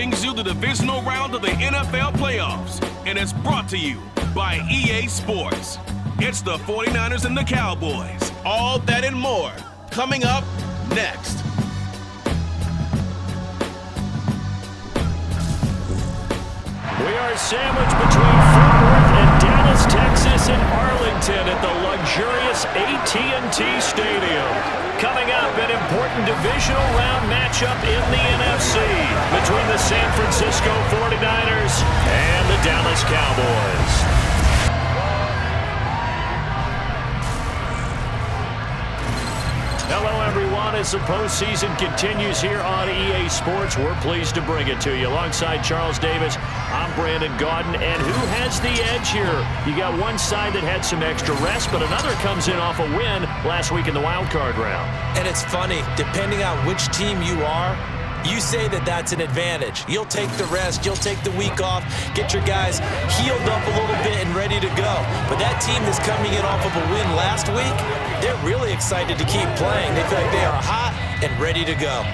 brings you the divisional round of the NFL playoffs, and it's brought to you by EA Sports. It's the 49ers and the Cowboys. All that and more coming up next. We are sandwiched between Fort Worth and Dallas, Texas, and Arlington at the luxurious AT&T Stadium. Coming up, an important divisional round matchup in the NFC between the San Francisco 49ers and the Dallas Cowboys. Hello, everyone. As the postseason continues here on EA Sports, we're pleased to bring it to you. Alongside Charles Davis, I'm Brandon Gaudin. And who has the edge here? You got one side that had some extra rest, but another comes in off a win last week in the wild card round. And it's funny, depending on which team you are, you say that that's an advantage. You'll take the rest, you'll take the week off, get your guys healed up a little bit and ready to go. But that team that's coming in off of a win last week, they're really excited to keep playing. They feel like they are hot and ready to go.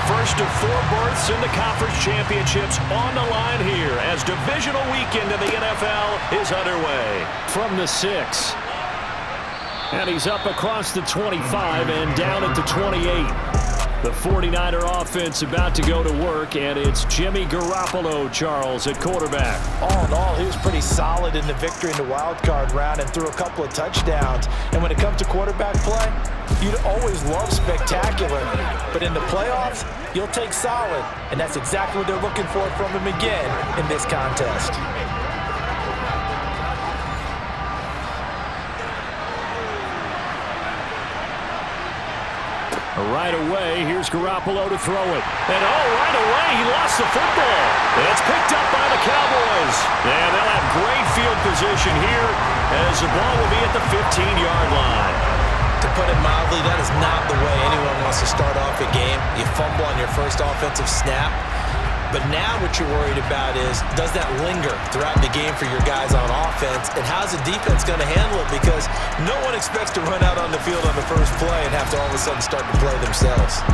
First of four berths in the conference championships on the line here as divisional weekend in the NFL is underway. From the 6. And he's up across the 25 and down at the 28. The 49er offense about to go to work, and it's Jimmy Garoppolo, Charles, at quarterback. All in all, he was pretty solid in the victory in the wild card round and threw a couple of touchdowns. And when it comes to quarterback play, you'd always love spectacular. But in the playoffs, you'll take solid. And that's exactly what they're looking for from him again in this contest. Right away, here's Garoppolo to throw it. And right away, he lost the football. It's picked up by the Cowboys. And they'll have great field position here as the ball will be at the 15-yard line. To put it mildly, that is not the way anyone wants to start off a game. You fumble on your first offensive snap. But now what you're worried about is, does that linger throughout the game for your guys on offense? And how's the defense going to handle it? Because no one expects to run out on the field on the first play and have to all of a sudden start to play themselves.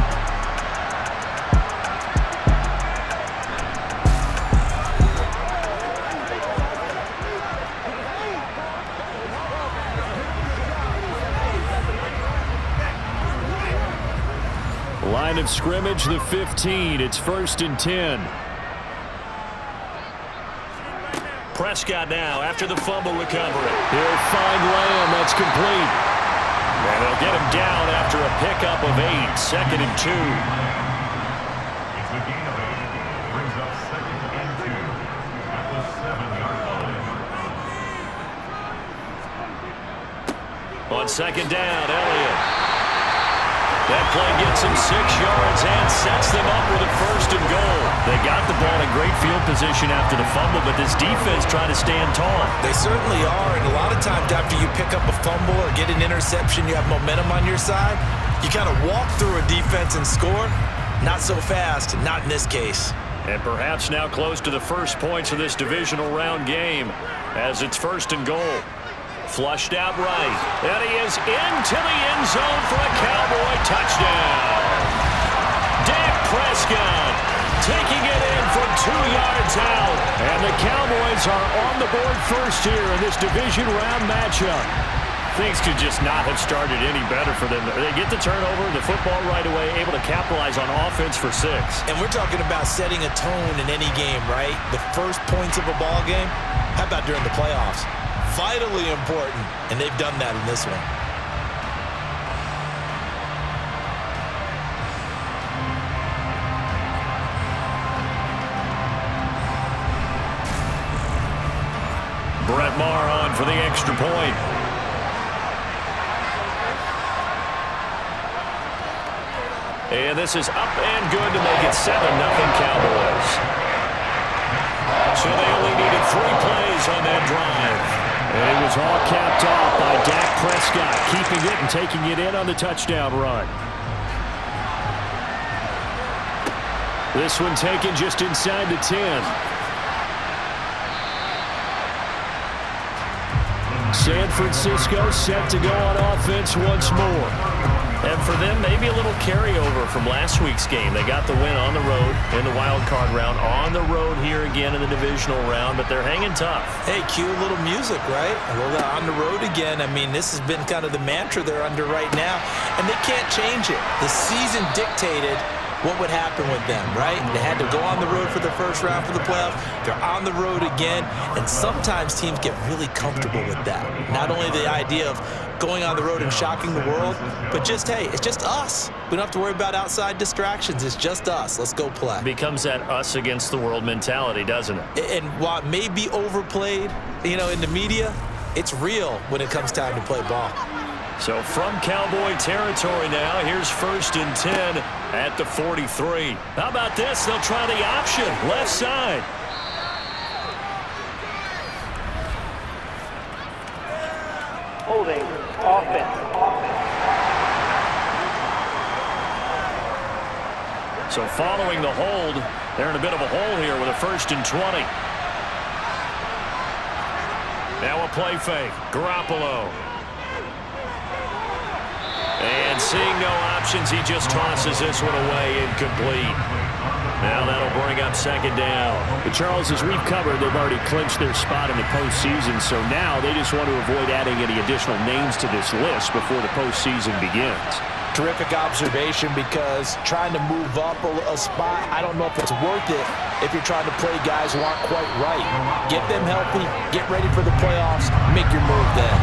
Line of scrimmage, the 15. It's 1st and 10. Prescott now after the fumble recovery. He'll find Lamb. That's complete. And they'll get him down after a pickup of 8. 2nd and 2. It's a gain of 8. Brings up 2nd and 2 at the 7-yard line. On 2nd down, Elliott. That play gets him 6 yards and sets them up with a 1st and goal. They got the ball in great field position after the fumble, but this defense trying to stand tall. They certainly are, and a lot of times after you pick up a fumble or get an interception, you have momentum on your side. You kind of walk through a defense and score. Not so fast, not in this case. And perhaps now close to the first points of this divisional round game as it's 1st and goal. Flushed out right. And he is into the end zone for a Cowboy touchdown. Dak Prescott taking it in from 2 yards out. And the Cowboys are on the board first here in this division round matchup. Things could just not have started any better for them. They get the turnover, the football right away, able to capitalize on offense for 6. And we're talking about setting a tone in any game, right? The first points of a ball game. How about during the playoffs? Vitally important, and they've done that in this one. Brett Maher on for the extra point. And this is up and good to make it 7-0 Cowboys. So they only needed 3 plays on that drive. And it was all capped off by Dak Prescott, keeping it and taking it in on the touchdown run. This one taken just inside the 10. San Francisco set to go on offense once more. And for them, maybe a little carryover from last week's game. They got the win on the road in the wild card round, on the road here again in the divisional round, but they're hanging tough. Hey, cue a little music, right? Well, they're on the road again. I mean, this has been kind of the mantra they're under right now, and they can't change it. The season dictated what would happen with them, right? They had to go on the road for the first round for the playoffs. They're on the road again, and sometimes teams get really comfortable with that. Not only the idea of going on the road and shocking the world, but just, hey, it's just us. We don't have to worry about outside distractions. It's just us. Let's go play. Becomes that us against the world mentality, doesn't it? And while it may be overplayed, in the media, it's real when it comes time to play ball. So from Cowboy territory now, here's 1st and 10 at the 43. How about this? They'll try the option, left side. Holding, offense. So following the hold, they're in a bit of a hole here with a 1st and 20. Now a play fake. Garoppolo. And seeing no options, he just tosses this one away, incomplete. Now that'll bring up 2nd down. But Charles, as we've covered, they've already clinched their spot in the postseason, so now they just want to avoid adding any additional names to this list before the postseason begins. Terrific observation, because trying to move up a spot, I don't know if it's worth it if you're trying to play guys who aren't quite right. Get them healthy, get ready for the playoffs, make your move then.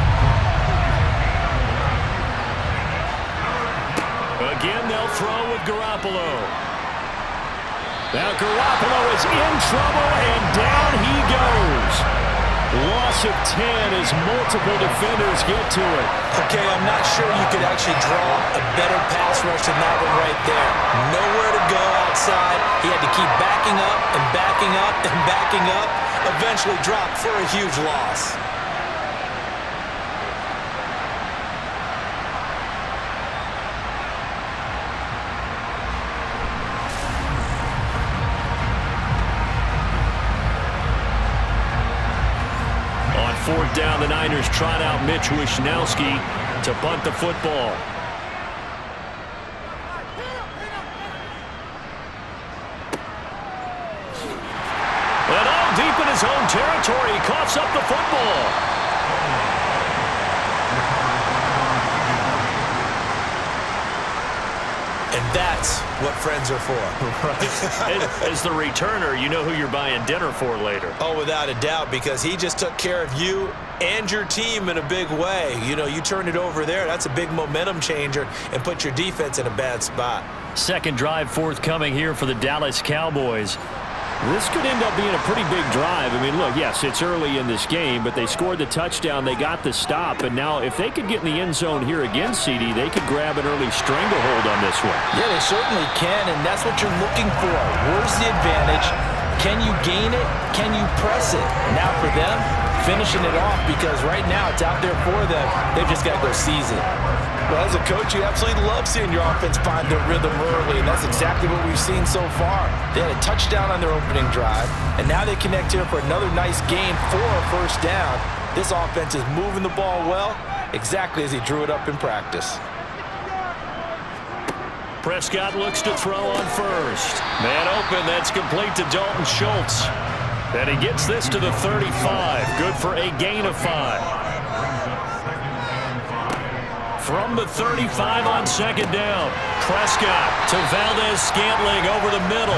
Again, they'll throw with Garoppolo. Now Garoppolo is in trouble, and down he goes. Loss of 10 as multiple defenders get to it. Okay, I'm not sure you could actually draw a better pass rush than that one right there. Nowhere to go outside. He had to keep backing up and backing up and backing up. Eventually dropped for a huge loss. On 4th down, the Niners trot out Mitch Wishnowski to punt the football. And all deep in his own territory, he coughs up the football. And that's what friends are for. Right. As the returner, you know who you're buying dinner for later. Oh, without a doubt, because he just took care of you and your team in a big way. You turn it over there, that's a big momentum changer, and put your defense in a bad spot. 2nd drive forthcoming here for the Dallas Cowboys. This could end up being a pretty big drive. I mean, look, yes, it's early in this game, but they scored the touchdown, they got the stop, and now if they could get in the end zone here again, CD, they could grab an early stranglehold on this one. Yeah, they certainly can, and that's what you're looking for. Where's the advantage? Can you gain it? Can you press it? Now for them, finishing it off, because right now it's out there for them. They've just got to go seize it. Well, as a coach, you absolutely love seeing your offense find their rhythm early, and that's exactly what we've seen so far. They had a touchdown on their opening drive, and now they connect here for another nice gain for a 1st down. This offense is moving the ball well, exactly as he drew it up in practice. Prescott looks to throw on 1st. Man open, that's complete to Dalton Schultz. And he gets this to the 35. Good for a gain of 5. From the 35 on 2nd down, Prescott to Valdez-Scantling over the middle.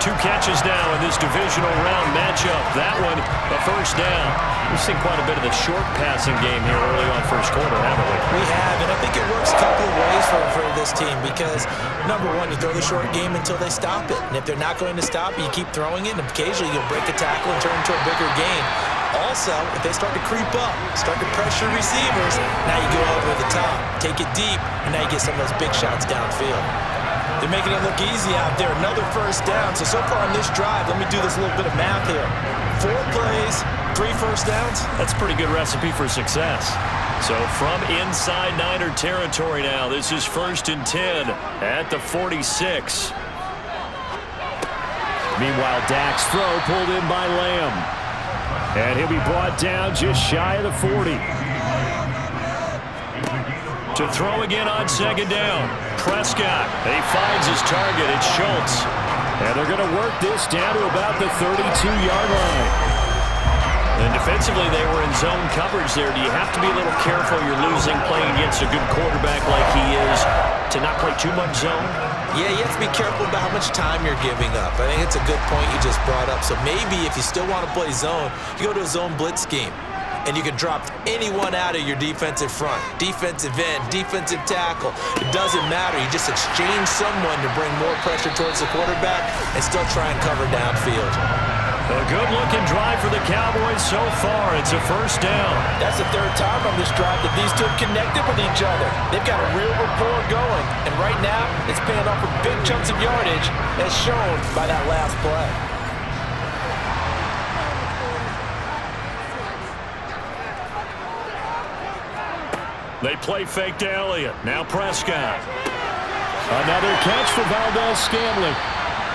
2 catches now in this divisional round matchup. That one, a 1st down. We've seen quite a bit of the short passing game here early on 1st quarter, haven't we? We have, and I think it works a couple of ways for this team, because, number one, you throw the short game until they stop it. And if they're not going to stop it, you keep throwing it, and occasionally you'll break a tackle and turn into a bigger gain. Also, if they start to creep up, start to pressure receivers, now you go over the top, take it deep, and now you get some of those big shots downfield. They're making it look easy out there. Another 1st down. So far on this drive, let me do this little bit of math here. 4 plays, 3 1st downs. That's a pretty good recipe for success. So from inside Niner territory now, this is 1st and 10 at the 46. Meanwhile, Dak's throw pulled in by Lamb. And he'll be brought down just shy of the 40. To throw again on second down. Prescott. And he finds his target. It's Schultz. And they're going to work this down to about the 32-yard line. And defensively, they were in zone coverage there. Do you have to be a little careful you're losing playing against a good quarterback like he is to not play too much zone? Yeah, you have to be careful about how much time you're giving up. I think it's a good point you just brought up. So maybe if you still want to play zone, you go to a zone blitz scheme. And you can drop anyone out of your defensive front. Defensive end, defensive tackle. It doesn't matter. You just exchange someone to bring more pressure towards the quarterback and still try and cover downfield. A good-looking drive for the Cowboys so far. It's a first down. That's the third time on this drive that these two have connected with each other. They've got a real rapport going. And right now, it's paying off with big chunks of yardage as shown by that last play. They play fake to Elliott. Now Prescott. Another catch for Valdez-Scantling.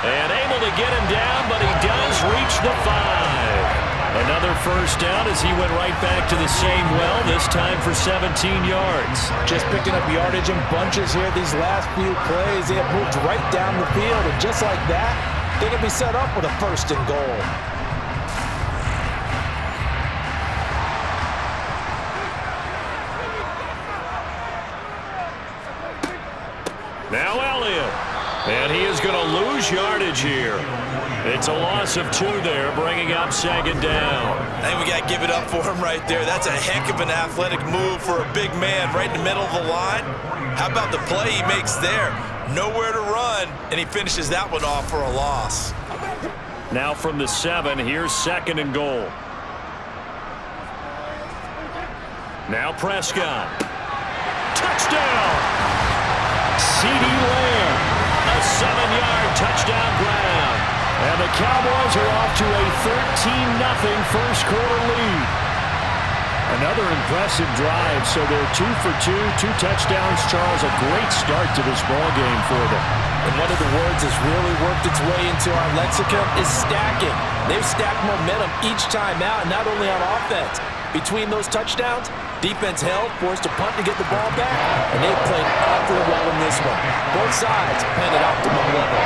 And able to get him down, but he does reach the 5. Another first down as he went right back to the same well, this time for 17 yards. Just picking up yardage in bunches here these last few plays. They have moved right down the field, and just like that, they can be set up with a first and goal. Now Elliott. And he is going to lose yardage here. It's a loss of 2 there, bringing up second down. I think we got to give it up for him right there. That's a heck of an athletic move for a big man right in the middle of the line. How about the play he makes there? Nowhere to run, and he finishes that one off for a loss. Now from the 7, here's second and goal. Now Prescott. Touchdown! CeeDee Lamb. A 7-yard touchdown grab. And the Cowboys are off to a 13-0 first quarter lead. Another impressive drive, so they're 2 for 2, 2 touchdowns. Charles, a great start to this ball game for them. And one of the words that's really worked its way into our lexicon is stacking. They've stacked momentum each time out, not only on offense. Between those touchdowns, defense held, forced to punt to get the ball back, and they've played awfully well in this one. Both sides playing at optimum level.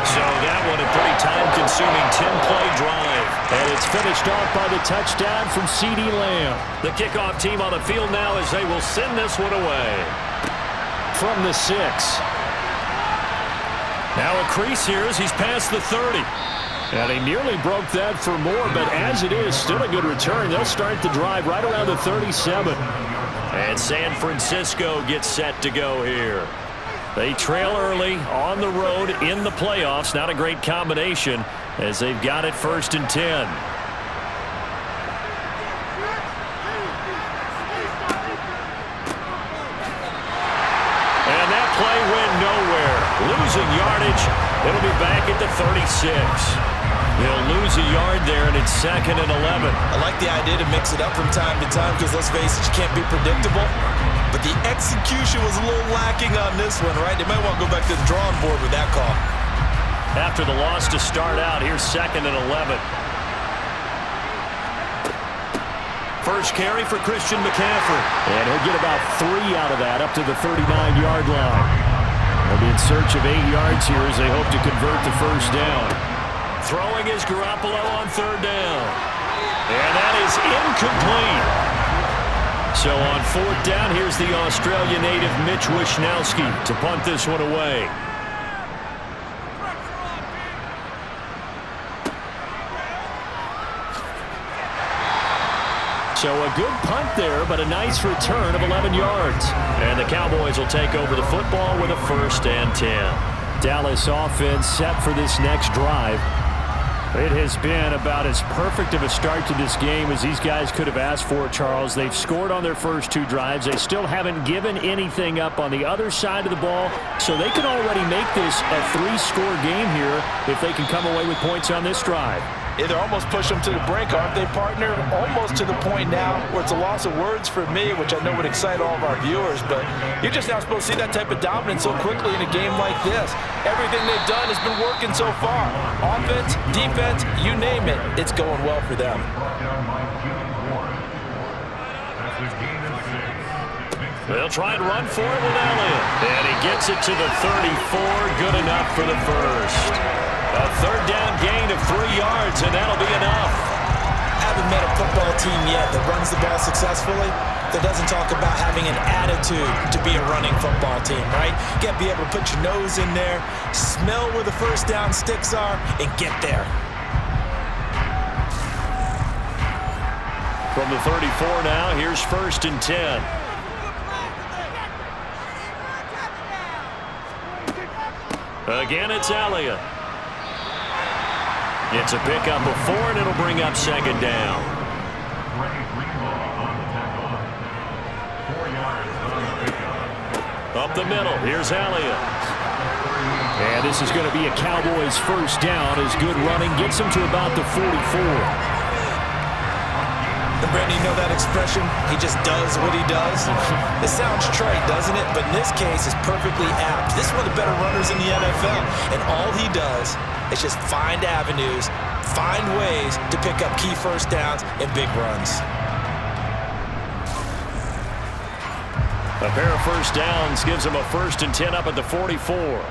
So that one a pretty time-consuming 10-play drive. And it's finished off by the touchdown from CeeDee Lamb. The kickoff team on the field now as they will send this one away. From the 6. Now a crease here as he's past the 30. And he nearly broke that for more, but as it is, still a good return. They'll start the drive right around the 37. And San Francisco gets set to go here. They trail early on the road in the playoffs. Not a great combination as they've got it first and 10. And that play went nowhere. Losing yardage. It'll be back at the 36. They'll lose a yard there, and it's second and 11. I like the idea to mix it up from time to time because, let's face it, you can't be predictable. But the execution was a little lacking on this one, right? They might want to go back to the drawing board with that call. After the loss to start out, here's second and 11. First carry for Christian McCaffrey. And he'll get about 3 out of that up to the 39-yard line. They'll be in search of 8 yards here as they hope to convert the first down. Throwing is Garoppolo on third down. And that is incomplete. So on fourth down, here's the Australia native Mitch Wishnowsky to punt this one away. So a good punt there, but a nice return of 11 yards. And the Cowboys will take over the football with a first and 10. Dallas offense set for this next drive. It has been about as perfect of a start to this game as these guys could have asked for, Charles. They've scored on their first 2 drives. They still haven't given anything up on the other side of the ball, so they can already make this a 3-score game here if they can come away with points on this drive. They're almost pushing them to the brink, aren't they, partner? Almost to the point now where it's a loss of words for me, which I know would excite all of our viewers, but you're just not supposed to see that type of dominance so quickly in a game like this. Everything they've done has been working so far. Offense, defense, you name it, it's going well for them. They'll try and run for it with Elliott. And he gets it to the 34. Good enough for the first. A third down gain of 3 yards, and that'll be enough. I haven't met a football team yet that runs the ball successfully that doesn't talk about having an attitude to be a running football team, right? You got to be able to put your nose in there, smell where the first down sticks are, and get there. From the 34 now, here's 1st and 10. Again, it's Elliott. It's a pickup of 4, and it'll bring up 2nd down. Up the middle, here's Elliott. And this is going to be a Cowboys first down as good running gets them to about the 44. And Brandon, you know that expression? He just does what he does. It sounds trite, doesn't it? But in this case, it's perfectly apt. This is one of the better runners in the NFL. And all he does is just find avenues, find ways to pick up key first downs and big runs. A pair of first downs gives him a 1st and 10 up at the 44.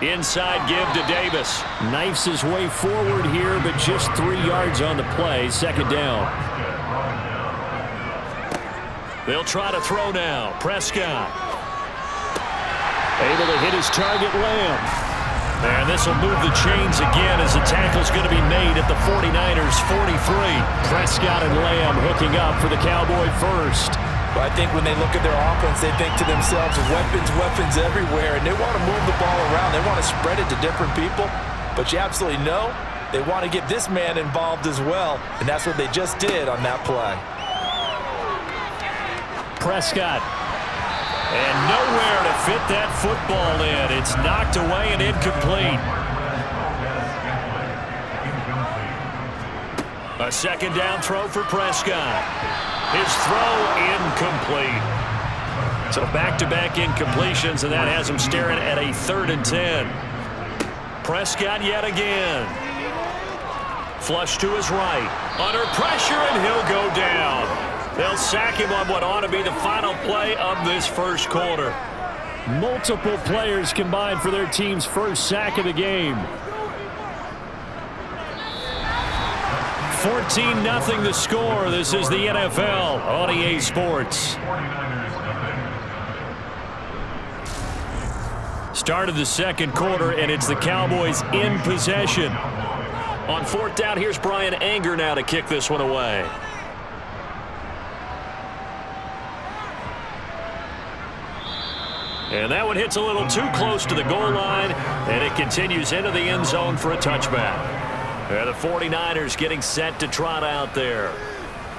Inside give to Davis. Knifes his way forward here, but just 3 yards on the play. 2nd down. They'll try to throw now. Prescott. Able to hit his target, Lamb. And this will move the chains again as the tackle's going to be made at the 49ers 43. Prescott and Lamb hooking up for the Cowboy first. But I think when they look at their offense, they think to themselves, weapons everywhere, and they want to move the ball around. They want to spread it to different people. But you absolutely know they want to get this man involved as well, and that's what they just did on that play. Prescott. And nowhere to fit that football in. It's knocked away and incomplete. A 2nd down throw for Prescott. His throw incomplete. So back-to-back incompletions, and that has him staring at a 3rd and 10. Prescott yet again. Flush to his right. Under pressure, and he'll go down. They'll sack him on what ought to be the final play of this first quarter. Multiple players combined for their team's first sack of the game. 14-0 the score. This is the NFL on EA Sports. Start of the 2nd quarter, and it's the Cowboys in possession. On 4th down, here's Brian Anger now to kick this one away. And that one hits a little too close to the goal line, and it continues into the end zone for a touchback. And the 49ers getting set to trot out there.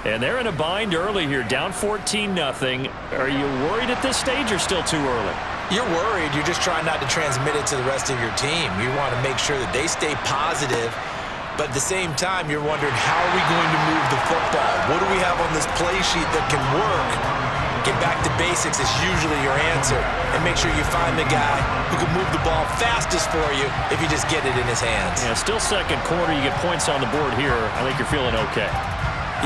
And they're in a bind early here, down 14-0. Are you worried at this stage or still too early? You're worried. You're just trying not to transmit it to the rest of your team. You want to make sure that they stay positive, but at the same time, you're wondering, how are we going to move the football? What do we have on this play sheet that can work? Get back to basics is usually your answer. And make sure you find the guy who can move the ball fastest for you if you just get it in his hands. Yeah, still 2nd quarter. You get points on the board here. I think you're feeling okay.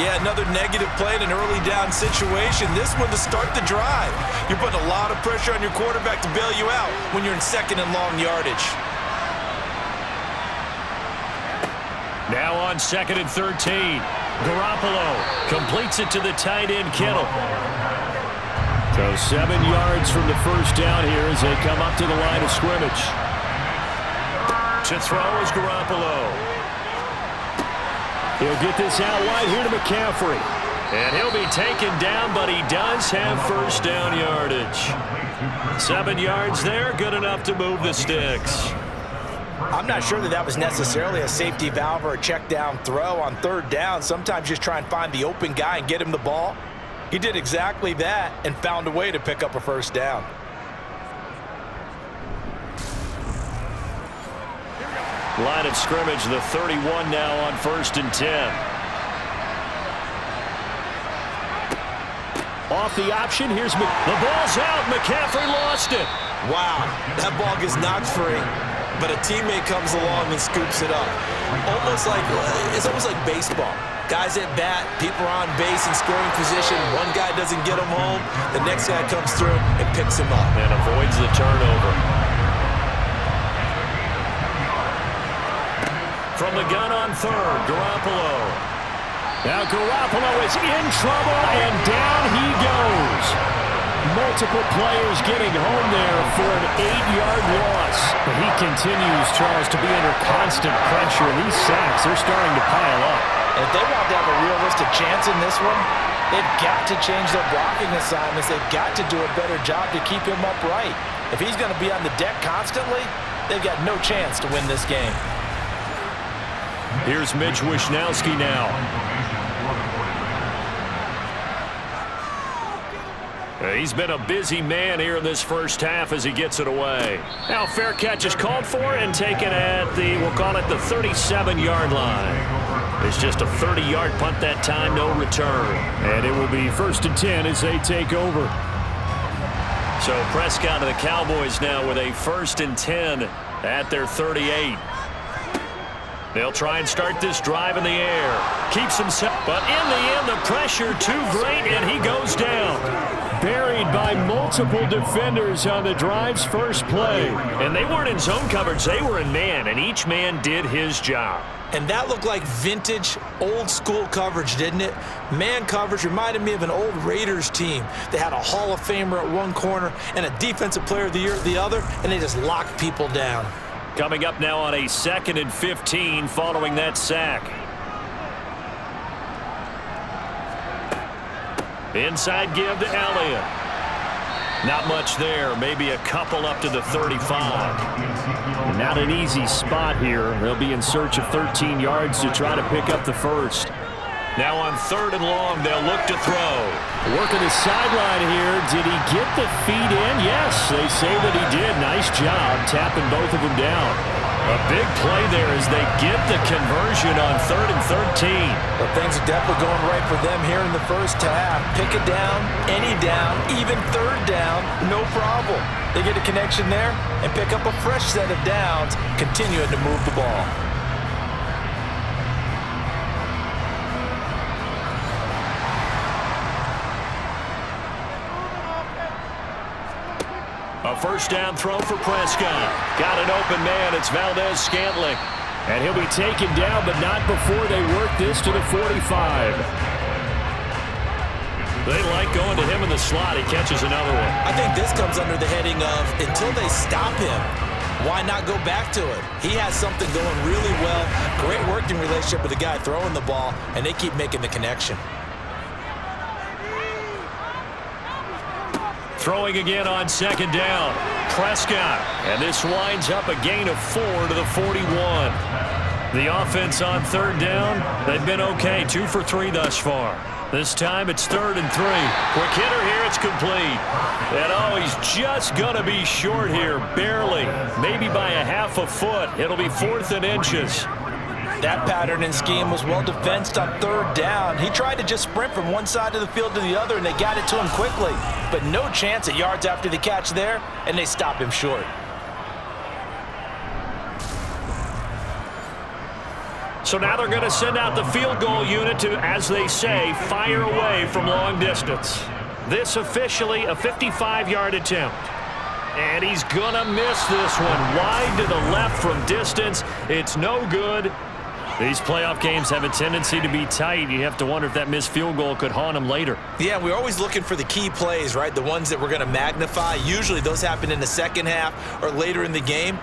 Yeah, another negative play in an early down situation. This one to start the drive. You're putting a lot of pressure on your quarterback to bail you out when you're in 2nd and long yardage. Now on 2nd and 13. Garoppolo completes it to the tight end Kittle. So 7 yards from the first down here as they come up to the line of scrimmage. To throw is Garoppolo. He'll get this out wide here to McCaffrey. And he'll be taken down, but he does have first down yardage. 7 yards there, good enough to move the sticks. I'm not sure that was necessarily a safety valve or a check down throw on 3rd down. Sometimes just try and find the open guy and get him the ball. He did exactly that and found a way to pick up a first down. Line of scrimmage, the 31 now on 1st and 10. Off the option, here's the ball's out. McCaffrey lost it. Wow, that ball gets knocked free, but a teammate comes along and scoops it up. It's almost like baseball. Guys at bat, people are on base in scoring position. One guy doesn't get him home. The next guy comes through and picks him up. And avoids the turnover. From the gun on 3rd, Garoppolo. Now Garoppolo is in trouble, and down he goes. Multiple players getting home there for an 8-yard loss. But he continues, Charles, to be under constant pressure. These sacks, they're starting to pile up. If they want to have a realistic chance in this one, they've got to change their blocking assignments. They've got to do a better job to keep him upright. If he's going to be on the deck constantly, they've got no chance to win this game. Here's Mitch Wishnowsky now. He's been a busy man here in this first half as he gets it away. Now fair catch is called for and taken at the, we'll call it the 37-yard line. It's just a 30-yard punt that time, no return. And it will be 1st and 10 as they take over. So Prescott and the Cowboys now with a 1st and 10 at their 38. They'll try and start this drive in the air. Keeps him set, but in the end, the pressure too great, and he goes down. Buried by multiple defenders on the drive's first play. And they weren't in zone coverage, they were in man, and each man did his job. And that looked like vintage, old-school coverage, didn't it? Man coverage reminded me of an old Raiders team. They had a Hall of Famer at one corner and a Defensive Player of the Year at the other, and they just locked people down. Coming up now on a 2nd and 15 following that sack. Inside give to Elliott. Not much there. Maybe a couple up to the 35. Not an easy spot here. They'll be in search of 13 yards to try to pick up the first. Now on 3rd and long, they'll look to throw. Working the sideline here. Did he get the feet in? Yes, they say that he did. Nice job tapping both of them down. A big play there as they get the conversion on 3rd and 13. But things are definitely going right for them here in the first half. Pick it down, any down, even 3rd down, no problem. They get a connection there and pick up a fresh set of downs, continuing to move the ball. A 1st down throw for Prescott. Got an open man. It's Valdez-Scantling. And he'll be taken down, but not before they work this to the 45. They like going to him in the slot. He catches another one. I think this comes under the heading of until they stop him, why not go back to it? He has something going really well. Great working relationship with the guy throwing the ball, and they keep making the connection. Throwing again on 2nd down. Prescott. And this winds up a gain of 4 to the 41. The offense on 3rd down, they've been okay. 2 for 3 thus far. This time it's 3rd and 3. Quick hitter here, it's complete. And oh, he's just going to be short here, barely. Maybe by a half a foot. It'll be 4th and inches. That pattern and scheme was well defensed on 3rd down. He tried to just sprint from one side of the field to the other, and they got it to him quickly. But no chance at yards after the catch there, and they stop him short. So now they're going to send out the field goal unit to, as they say, fire away from long distance. This officially a 55-yard attempt. And he's going to miss this one. Wide to the left from distance. It's no good. These playoff games have a tendency to be tight. You have to wonder if that missed field goal could haunt him later. Yeah, we're always looking for the key plays, right? The ones that we're going to magnify. Usually those happen in the second half or later in the game.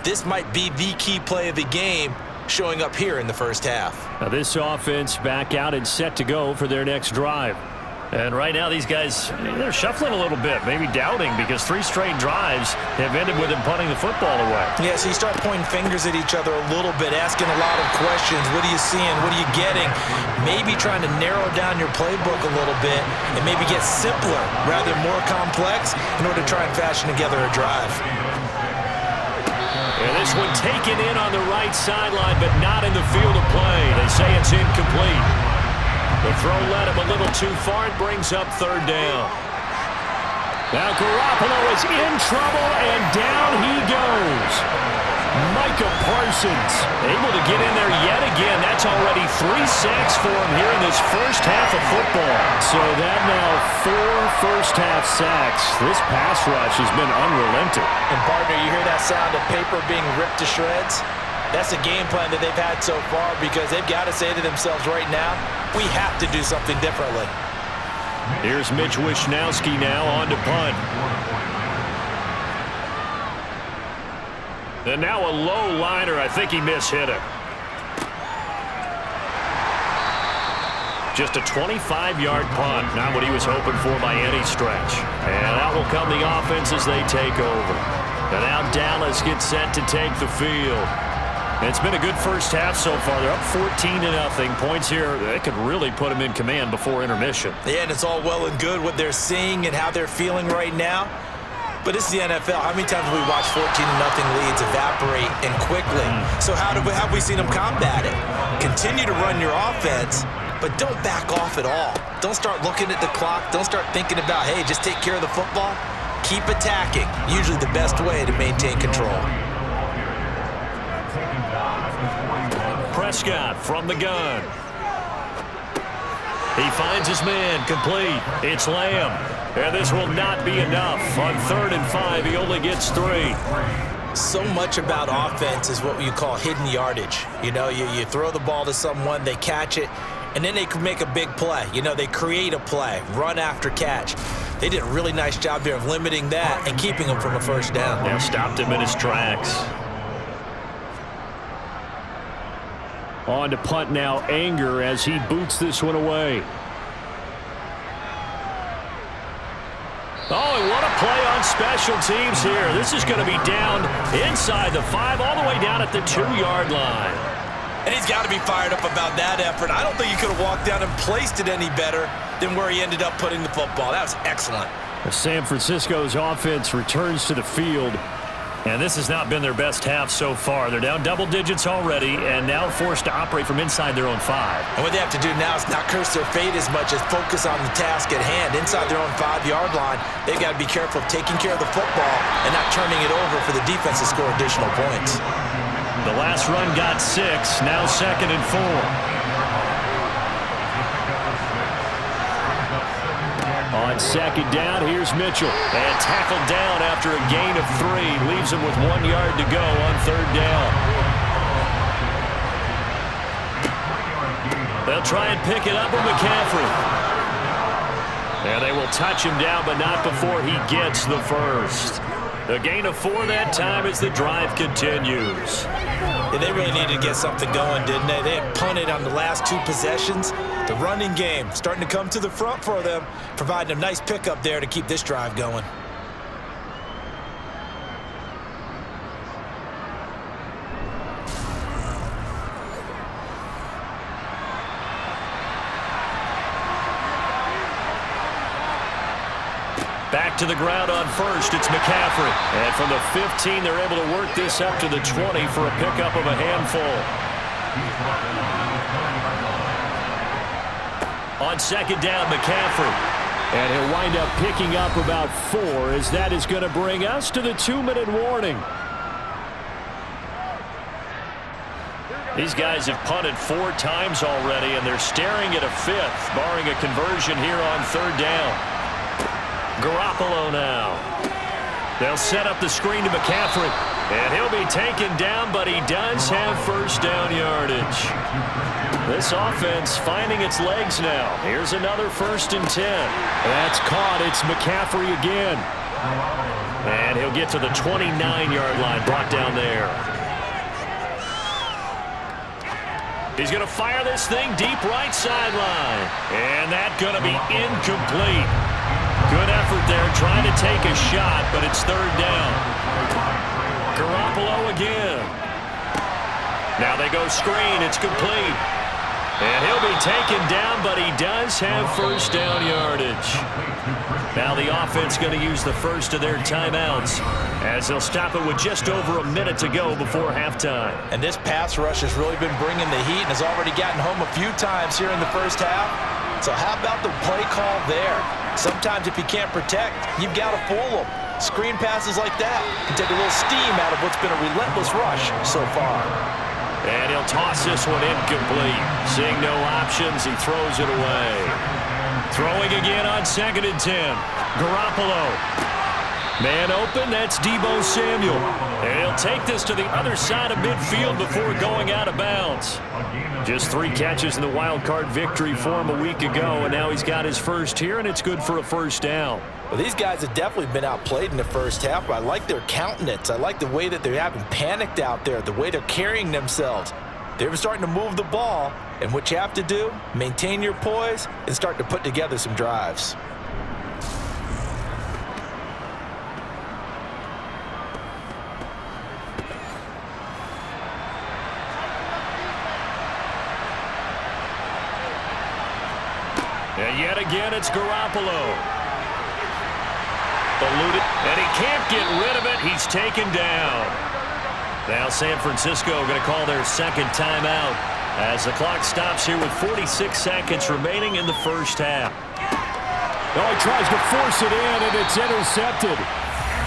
This might be the key play of the game showing up here in the first half. Now this offense back out and set to go for their next drive. And right now these guys, they're shuffling a little bit, maybe doubting, because 3 straight drives have ended with them punting the football away. Yeah, so you start pointing fingers at each other a little bit, asking a lot of questions. What are you seeing? What are you getting? Maybe trying to narrow down your playbook a little bit and maybe get simpler rather than more complex in order to try and fashion together a drive. And this one taken in on the right sideline, but not in the field of play. They say it's incomplete. The throw led him a little too far. It brings up third down. Now Garoppolo is in trouble, and down he goes. Micah Parsons able to get in there yet again. That's already 3 sacks for him here in this first half of football. So that now 4 first-half sacks. This pass rush has been unrelenting. And, partner, you hear that sound of paper being ripped to shreds? That's a game plan that they've had so far because they've got to say to themselves right now, we have to do something differently. Here's Mitch Wishnowski now on to punt. And now a low liner. I think he mishit it. Just a 25-yard punt. Not what he was hoping for by any stretch. And out will come the offense as they take over. And now Dallas gets set to take the field. And it's been a good first half so far. They're up 14-0. Points here, they could really put them in command before intermission. Yeah, and it's all well and good what they're seeing and how they're feeling right now. But this is the NFL. How many times have we watched 14-0 leads evaporate and quickly? So how have we seen them combat it? Continue to run your offense, but don't back off at all. Don't start looking at the clock. Don't start thinking about, hey, just take care of the football. Keep attacking. Usually the best way to maintain control. Prescott from the gun. He finds his man, complete. It's Lamb. And this will not be enough. On 3rd and 5, he only gets 3. So much about offense is what you call hidden yardage. You know, you throw the ball to someone, they catch it, and then they can make a big play. You know, they create a play, run after catch. They did a really nice job there of limiting that and keeping him from a first down. Now stopped him in his tracks. On to punt now, Anger, as he boots this one away. Oh, and what a play on special teams here. This is going to be down inside the 5, all the way down at the 2-yard line. And he's got to be fired up about that effort. I don't think he could have walked down and placed it any better than where he ended up putting the football. That was excellent. San Francisco's offense returns to the field. And this has not been their best half so far. They're down double digits already and now forced to operate from inside their own 5. And what they have to do now is not curse their fate as much as focus on the task at hand. Inside their own 5-yard line, they've got to be careful of taking care of the football and not turning it over for the defense to score additional points. The last run got 6, now 2nd and 4. On 2nd down, here's Mitchell. And tackled down after a gain of 3. Leaves him with 1 yard to go on 3rd down. They'll try and pick it up with McCaffrey. And they will touch him down, but not before he gets the first. A gain of 4 that time as the drive continues. Yeah, they really needed to get something going, didn't they? They had punted on the last 2 possessions. The running game starting to come to the front for them, providing a nice pickup there to keep this drive going. Back to the ground on 1st, it's McCaffrey. And from the 15, they're able to work this up to the 20 for a pickup of a handful. On 2nd down, McCaffrey. And he'll wind up picking up about 4 as that is going to bring us to the 2-minute warning. These guys have punted 4 times already, and they're staring at a 5th, barring a conversion here on 3rd down. Garoppolo now. They'll set up the screen to McCaffrey. And he'll be taken down, but he does have first down yardage. This offense finding its legs now. Here's another 1st and 10. That's caught. It's McCaffrey again. And he'll get to the 29-yard line, brought down there. He's going to fire this thing deep right sideline. And that's going to be incomplete. Good effort there, trying to take a shot, but it's 3rd down. Garoppolo again. Now they go screen. It's complete. And he'll be taken down, but he does have first down yardage. Now the offense going to use the first of their timeouts as they'll stop it with just over a minute to go before halftime. And this pass rush has really been bringing the heat and has already gotten home a few times here in the first half. So how about the play call there? Sometimes if you can't protect, you've got to fool them. Screen passes like that can take a little steam out of what's been a relentless rush so far. And he'll toss this one incomplete. Seeing no options, he throws it away. Throwing again on 2nd and 10. Garoppolo. Man open, that's Deebo Samuel. And he'll take this to the other side of midfield before going out of bounds. Just 3 catches in the wild card victory for him a week ago, and now he's got his first here, and it's good for a first down. Well, these guys have definitely been outplayed in the first half, but I like their countenance. I like the way that they're having panicked out there, the way they're carrying themselves. They're starting to move the ball, and what you have to do, maintain your poise and start to put together some drives. And yet again, it's Garoppolo. Eluded, and he can't get rid of it. He's taken down. Now San Francisco going to call their second timeout as the clock stops here with 46 seconds remaining in the first half. Oh, he tries to force it in, and it's intercepted.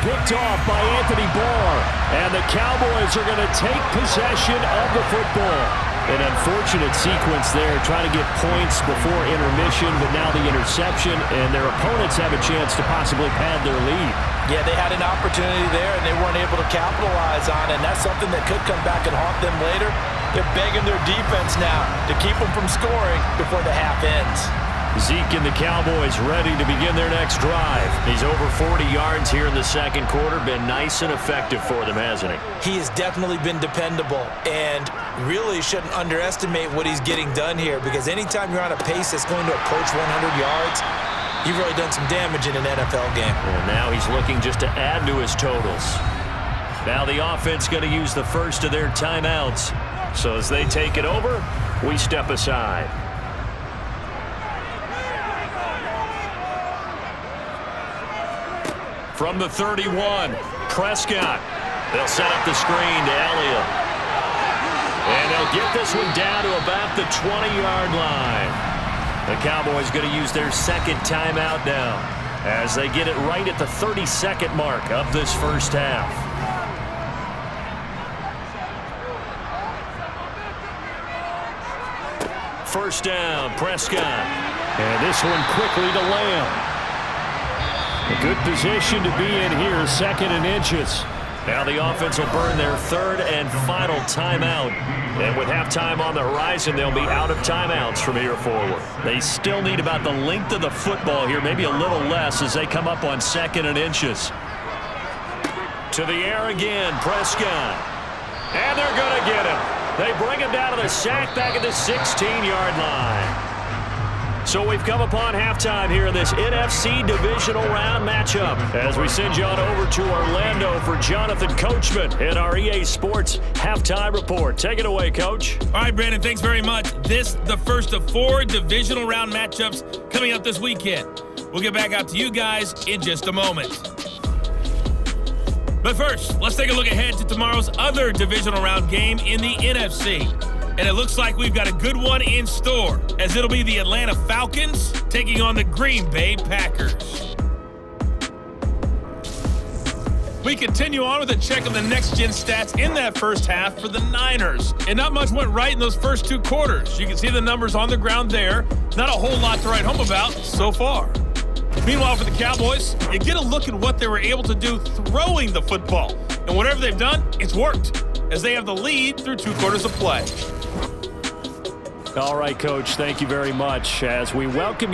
Picked off by Anthony Barr. And the Cowboys are going to take possession of the football. An unfortunate sequence there, trying to get points before intermission, but now the interception, and their opponents have a chance to possibly pad their lead. Yeah, they had an opportunity there, and they weren't able to capitalize on it, and that's something that could come back and haunt them later. They're begging their defense now to keep them from scoring before the half ends. Zeke and the Cowboys ready to begin their next drive. He's over 40 yards here in the second quarter. Been nice and effective for them, hasn't he? He has definitely been dependable, and really shouldn't underestimate what he's getting done here, because anytime you're on a pace that's going to approach 100 yards, you've really done some damage in an NFL game. And now he's looking just to add to his totals. Now the offense going to use the first of their timeouts. So as they take it over, we step aside. From the 31, Prescott. They'll set up the screen to Elliott. And they'll get this one down to about the 20-yard line. The Cowboys going to use their second timeout now as they get it right at the 30-second mark of this first half. First down, Prescott. And this one quickly to Lamb. A good position to be in here, 2nd and inches. Now the offense will burn their third and final timeout. And with halftime on the horizon, they'll be out of timeouts from here forward. They still need about the length of the football here, maybe a little less as they come up on 2nd and inches. To the air again, Prescott. And they're going to get him. They bring him down to the sack back at the 16-yard line. So we've come upon halftime here in this NFC Divisional Round matchup as we send you on over to Orlando for Jonathan Coachman in our EA Sports Halftime Report. Take it away, Coach. All right, Brandon, thanks very much. This the first of 4 Divisional Round matchups coming up this weekend. We'll get back out to you guys in just a moment. But first, let's take a look ahead to tomorrow's other Divisional Round game in the NFC. And it looks like we've got a good one in store, as it'll be the Atlanta Falcons taking on the Green Bay Packers. We continue on with a check of the next-gen stats in that first half for the Niners. And not much went right in those first 2 quarters. You can see the numbers on the ground there. Not a whole lot to write home about so far. Meanwhile, for the Cowboys, you get a look at what they were able to do throwing the football. And whatever they've done, it's worked, as they have the lead through 2 quarters of play. All right, Coach, thank you very much as we welcome you.